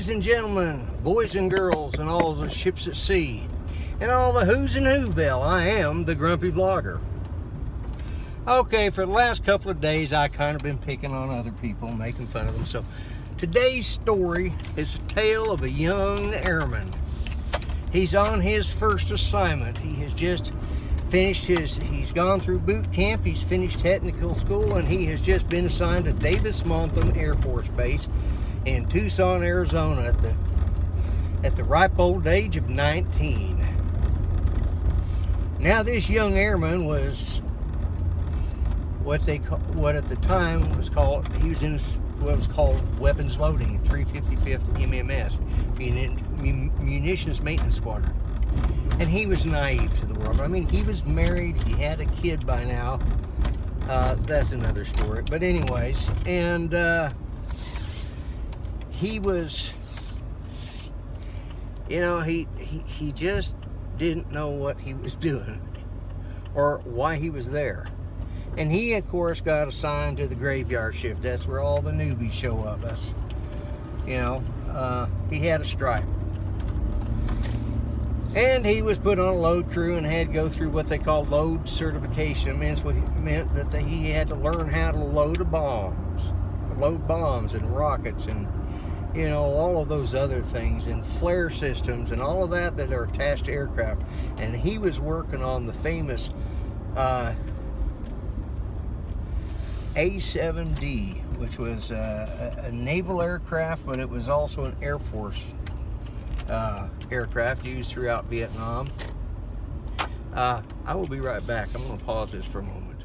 Ladies and gentlemen, boys and girls, and all the ships at sea, and all the who's and whoville, I am the Grumpy Vlogger. Okay, for the last couple of days, I kind of been picking on other people, making fun of them. So today's story is a tale of a young airman. He's on his first assignment. He has just finished he's gone through boot camp, he's finished technical school, and he has just been assigned to Davis-Monthan Air Force Base in Tucson, Arizona at the ripe old age of 19. Now this young airman was what at the time was called, he was in what was called weapons loading, 355th MMS, munitions maintenance squadron. And he was naive to the world. I mean, he was married, he had a kid by now. That's another story. But anyways, and he was, you know, he just didn't know what he was doing or why he was there. And he, of course, got assigned to the graveyard shift. That's where all the newbies show up. That's, you know, he had a stripe. And he was put on a load crew and had to go through what they call load certification. It meant that he had to learn how to load bombs and rockets and, you know, all of those other things, and flare systems and all of that are attached to aircraft. And he was working on the famous A.70, which was a naval aircraft, but it was also an Air Force aircraft used throughout Vietnam. I will be right back. I'm going to pause this for a moment.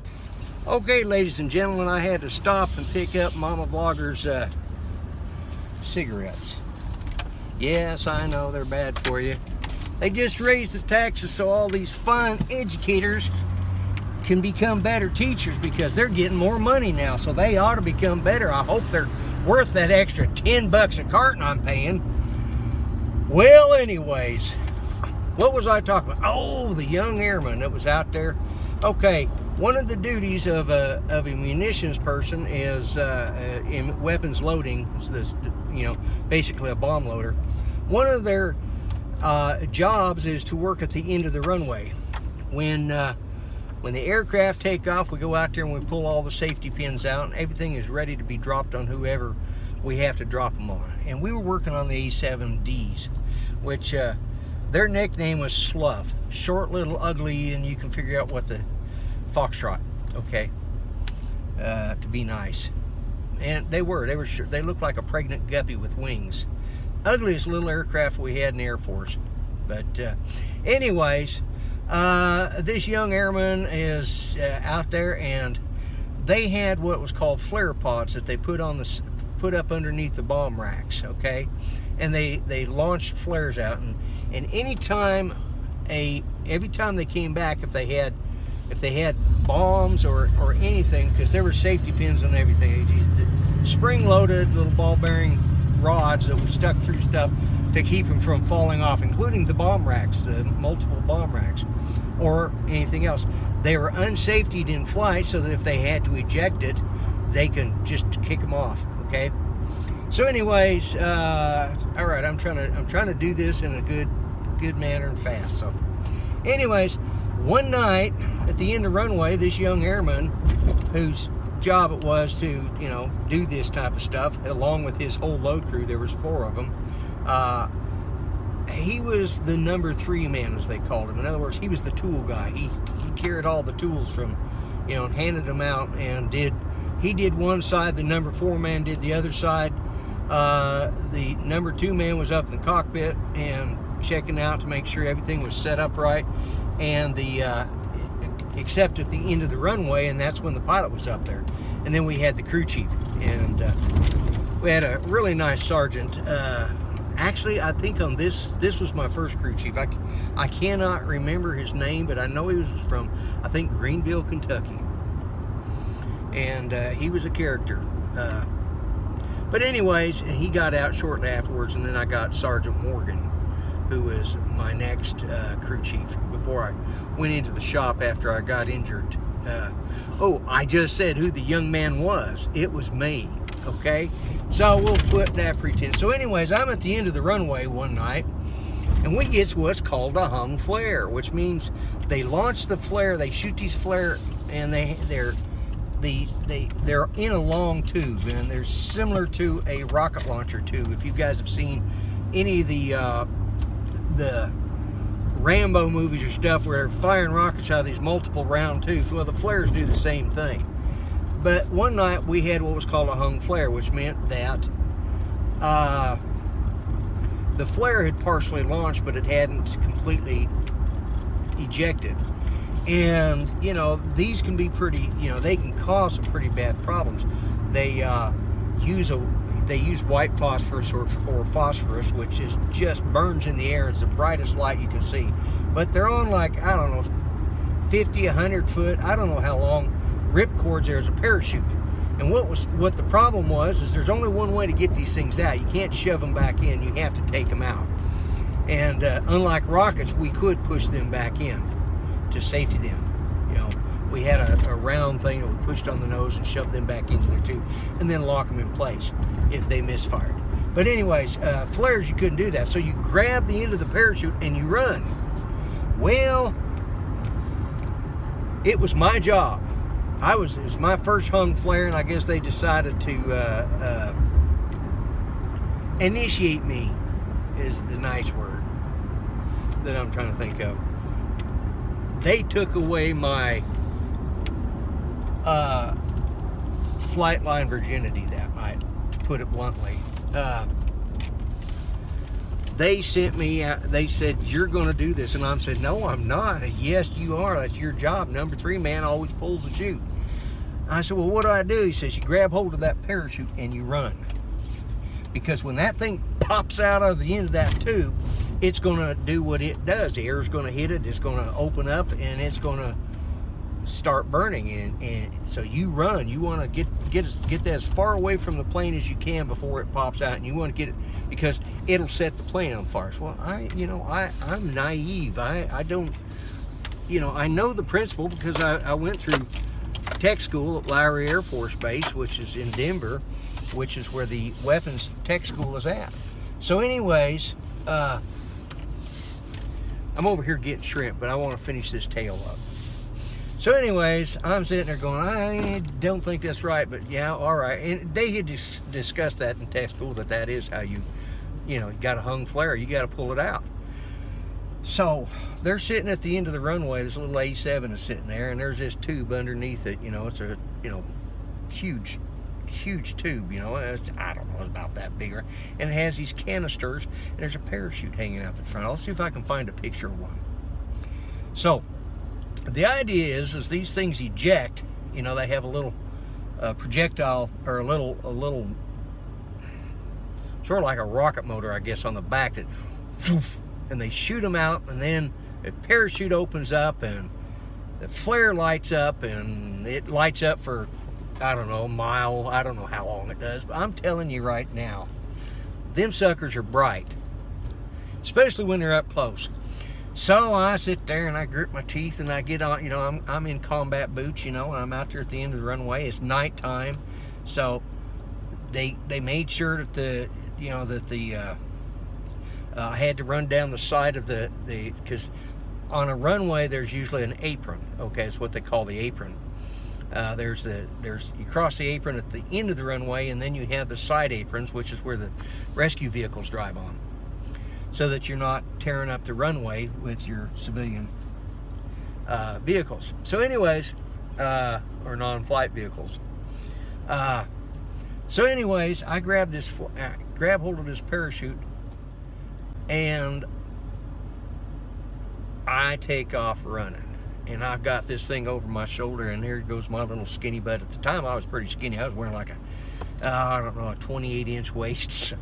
Okay, ladies and gentlemen, I had to stop and pick up Mama Vlogger's cigarettes. Yes, I know they're bad for you. They just raised the taxes so all these fine educators can become better teachers because they're getting more money now, so they ought to become better. I hope they're worth that extra 10 bucks a carton I'm paying. Well, anyways, what was I talking about? Oh, the young airman that was out there. Okay, one of the duties of a munitions person is in weapons loading, this, you know, basically a bomb loader. One of their jobs is to work at the end of the runway. When the aircraft take off, we go out there and we pull all the safety pins out, and everything is ready to be dropped on whoever we have to drop them on. And we were working on the A7Ds, which their nickname was Slough. Short, little, ugly, and you can figure out what the foxtrot, okay, to be nice. And they looked like a pregnant guppy with wings. Ugliest little aircraft we had in the Air Force. But anyways, this young airman is out there, and they had what was called flare pods that they put up underneath the bomb racks, okay, and they launched flares out, and every time they came back, if they had bombs or anything, because there were safety pins on everything, spring-loaded little ball bearing rods that were stuck through stuff to keep them from falling off, including the bomb racks, the multiple bomb racks, or anything else. They were unsafetied in flight, so that if they had to eject it, they can just kick them off. Okay. So, anyways, all right. I'm trying to do this in a good manner and fast. So, anyways, one night at the end of runway, this young airman, whose job it was to, you know, do this type of stuff, along with his whole load crew, there was 4 of them. He was the number 3 man, as they called him. In other words, he was the tool guy. He carried all the tools from, you know, and handed them out, and he did one side, the number 4 man did the other side. The number 2 man was up in the cockpit and checking out to make sure everything was set up right, and except at the end of the runway, and that's when the pilot was up there. And then we had the crew chief, and we had a really nice sergeant. Actually, I think on this was my first crew chief. I cannot remember his name, but I know he was from, I think, Greenville, Kentucky. And he was a character. But anyways, he got out shortly afterwards, and then I got Sergeant Morgan, who was my next crew chief, before I went into the shop after I got injured. Oh, I just said who the young man was. It was me. Okay, so we'll put that pretense. So anyways, I'm at the end of the runway one night, and we get what's called a hung flare, which means they launch the flare, they shoot these flare, and they're in a long tube, and they're similar to a rocket launcher tube. If you guys have seen any of the Rambo movies or stuff where they're firing rockets out of these multiple round tubes, well, the flares do the same thing. But one night we had what was called a hung flare, which meant that the flare had partially launched, but it hadn't completely ejected. And, you know, these can be pretty, you know, they can cause some pretty bad problems. They use white phosphorus or phosphorus, which is just burns in the air. It's the brightest light you can see. But they're on, like, I don't know, 50, 100 foot, I don't know how long, rip cords there as a parachute. And what the problem was is there's only one way to get these things out. You can't shove them back in, you have to take them out. And unlike rockets, we could push them back in to safety them. You know, we had a round thing that we pushed on the nose and shoved them back into their tube and then lock them in place if they misfired. But anyways, flares, you couldn't do that. So you grab the end of the parachute and you run. Well, it was my job. It was my first hung flare, and I guess they decided to initiate me, is the nice word that I'm trying to think of. They took away my flight line virginity that night, to put it bluntly. They sent me out, they said, "You're going to do this." And I said, "No, I'm not." "Yes, you are. That's your job. Number 3 man always pulls the chute." I said, "Well, what do I do?" He says, "You grab hold of that parachute and you run. Because when that thing pops out of the end of that tube, it's going to do what it does. The air is going to hit it, it's going to open up, and it's going to start burning. And so you run. You want to get that as far away from the plane as you can before it pops out, and you want to get it because it'll set the plane on fire." Well, I'm naive. I don't, I know the principle because I went through tech school at Lowry Air Force Base, which is in Denver, which is where the weapons tech school is at. So anyways, I'm over here getting shrimp, but I want to finish this tale up. So anyways, I'm sitting there going, I don't think that's right, but yeah, all right. And they had discussed that in tech school, that is how you got a hung flare, you got to pull it out. So they're sitting at the end of the runway. This little A7 is sitting there, and there's this tube underneath it. It's a huge tube. It's, I don't know, it's about that big, and it has these canisters, and there's a parachute hanging out the front. I'll see if I can find a picture of one. So the idea is these things eject. They have a little projectile, or a little sort of like a rocket motor, I guess, on the back that, and they shoot them out, and then the parachute opens up, and the flare lights up, and it lights up for, I don't know, a mile. I don't know how long it does, but I'm telling you right now, them suckers are bright, especially when they're up close. So I sit there and I grit my teeth and I get on, I'm in combat boots, and I'm out there at the end of the runway. It's nighttime, so they made sure that I had to run down the side of because on a runway there's usually an apron. Okay, it's what they call the apron. You cross the apron at the end of the runway, and then you have the side aprons, which is where the rescue vehicles drive on, so that you're not tearing up the runway with your civilian vehicles. So anyways, or non-flight vehicles. So anyways, I grab hold of this parachute, and I take off running. And I've got this thing over my shoulder, and there goes my little skinny butt. At the time, I was pretty skinny. I was wearing like a 28-inch waist, so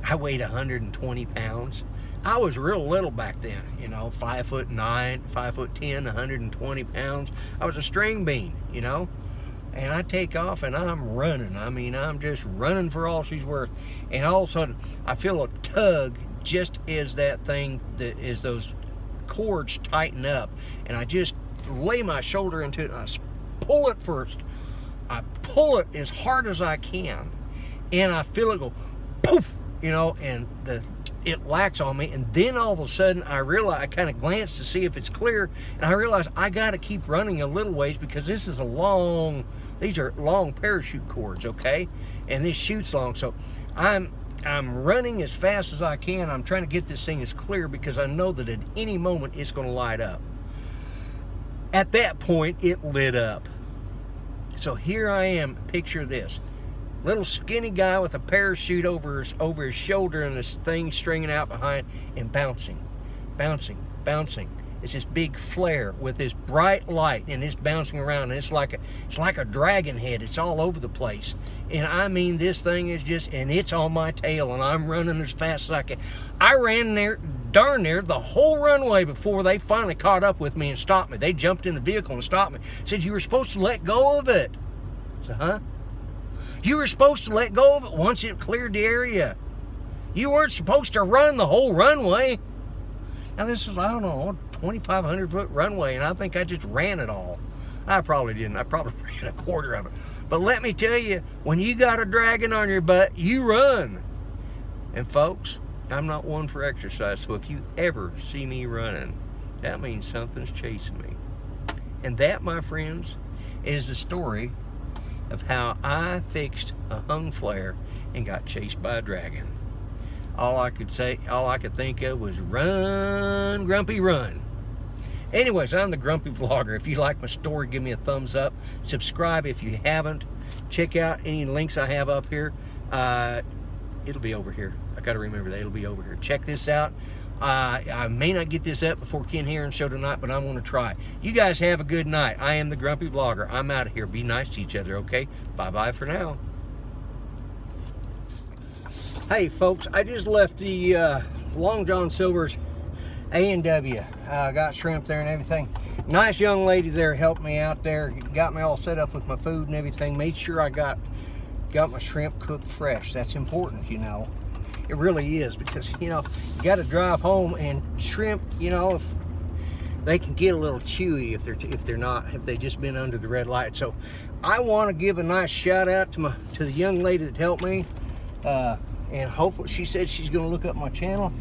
I weighed 120 pounds. I was real little back then, 5'9", 5'10", 120 pounds. I was a string bean, and I take off and I'm running. I'm just running for all she's worth. And all of a sudden, I feel a tug just as those cords tighten up, and I just lay my shoulder into it, and I pull it first. I pull it as hard as I can, and I feel it go poof, you know, and it lacks on me. And then all of a sudden I realize, I kind of glance to see if it's clear, and I realize I got to keep running a little ways because this is these are long parachute cords, okay? And this chute's long, so I'm running as fast as I can. I'm trying to get this thing as clear because I know that at any moment it's going to light up. At that point, it lit up. So here I am, picture this. Little skinny guy with a parachute over his shoulder and this thing stringing out behind and bouncing, bouncing, bouncing. It's this big flare with this bright light, and it's bouncing around, and it's like a dragon head. It's all over the place. And I mean, this thing is just, and it's on my tail, and I'm running as fast as I can. I ran there, darn near the whole runway before they finally caught up with me and stopped me. They jumped in the vehicle and stopped me. Said, you were supposed to let go of it. I said, huh? You were supposed to let go of it once it cleared the area. You weren't supposed to run the whole runway. Now this is, I don't know, 2,500 foot runway, and I think I just ran it all. I probably didn't. I probably ran a quarter of it. But let me tell you, when you got a dragon on your butt, you run. And folks, I'm not one for exercise, so if you ever see me running, that means something's chasing me. And that, my friends, is the story of how I fixed a hung flare and got chased by a dragon. All I could think of was run, Grumpy, run. Anyways, I'm the Grumpy Vlogger. If you like my story, give me a thumbs up. Subscribe if you haven't. Check out any links I have up here. It'll be over here. I gotta remember that it'll be over here. Check this out. I may not get this up before Ken Heron show tonight, but I'm gonna try. You guys have a good night. I am the Grumpy Vlogger. I'm out of here. Be nice to each other, okay? Bye-bye for now. Hey folks, I just left the Long John Silver's A&W. Got shrimp there and everything. Nice young lady there helped me out there. Got me all set up with my food and everything. Made sure I got my shrimp cooked fresh. That's important, you know. It really is, because, you know, you got to drive home, and shrimp, you know, if they can get a little chewy if they just been under the red light. So I want to give a nice shout out to the young lady that helped me. And hopefully, she said she's going to look up my channel.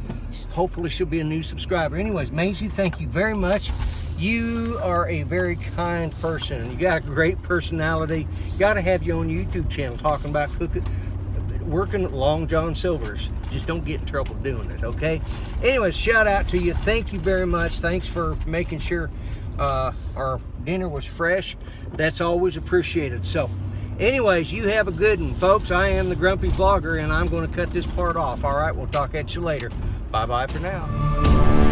Hopefully she'll be a new subscriber. Anyways, Maisie, thank you very much. You are a very kind person. You got a great personality. You got to have your own YouTube channel talking about working at Long John Silver's. Just don't get in trouble doing it, okay? Anyways, shout out to you. Thank you very much. Thanks for making sure our dinner was fresh. That's always appreciated. So anyways, you have a good one, folks. I am the Grumpy Vlogger, and I'm going to cut this part off. All right, we'll talk at you later. Bye-bye for now.